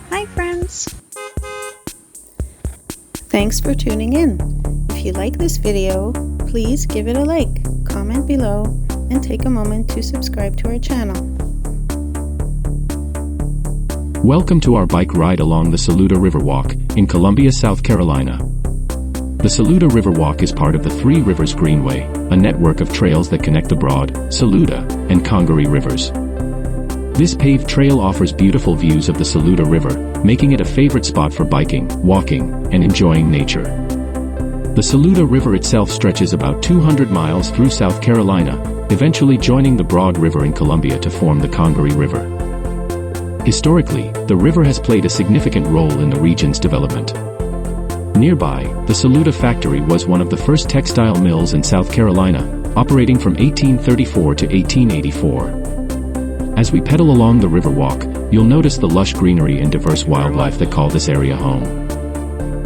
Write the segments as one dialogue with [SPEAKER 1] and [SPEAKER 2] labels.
[SPEAKER 1] Hi friends! Thanks for tuning in. If you like this video, please give it a like, comment below, and take a moment to subscribe to our channel.
[SPEAKER 2] Welcome to our bike ride along the Saluda Riverwalk in Columbia, South Carolina. The Saluda Riverwalk is part of the Three Rivers Greenway, a network of trails that connect the Broad, Saluda, and Congaree rivers. This paved trail offers beautiful views of the Saluda River, making it a favorite spot for biking, walking, and enjoying nature. The Saluda River itself stretches about 200 miles through South Carolina, eventually joining the Broad River in Columbia to form the Congaree River. Historically, the river has played a significant role in the region's development. Nearby, the Saluda factory was one of the first textile mills in South Carolina, operating from 1834 to 1884. As we pedal along the Riverwalk, you'll notice the lush greenery and diverse wildlife that call this area home.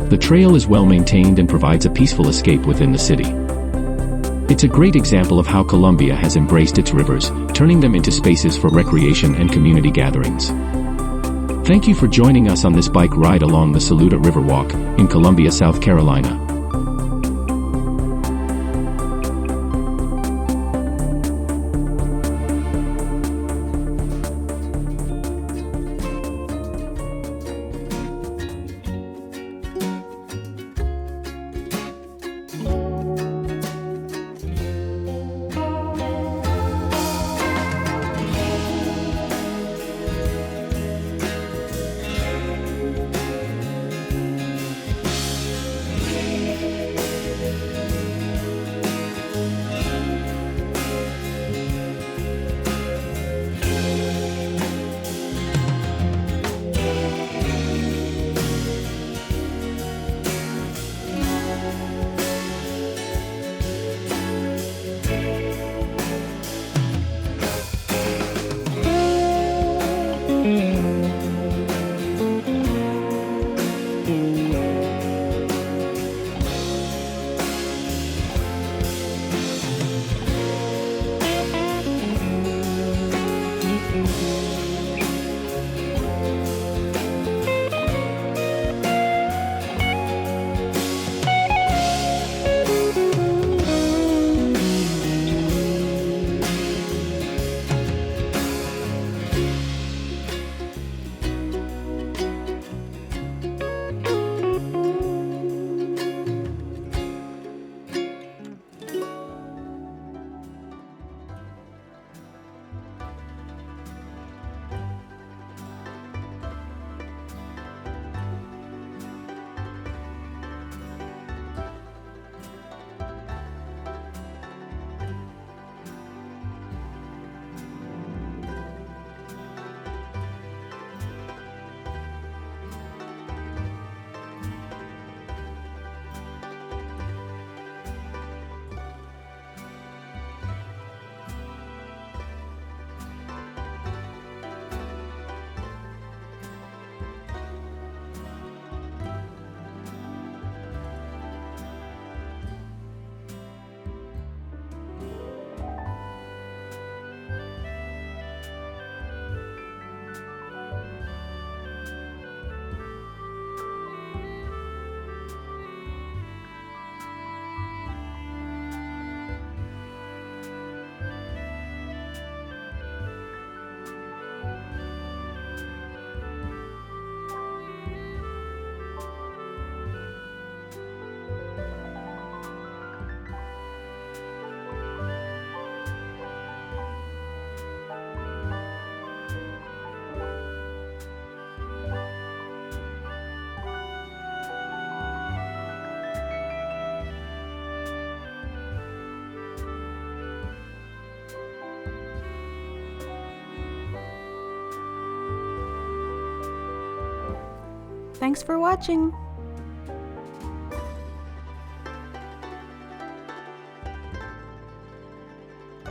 [SPEAKER 2] The trail is well maintained and provides a peaceful escape within the city. It's a great example of how Columbia has embraced its rivers, turning them into spaces for recreation and community gatherings. Thank you for joining us on this bike ride along the Saluda Riverwalk in Columbia, South Carolina.
[SPEAKER 1] Thanks for watching!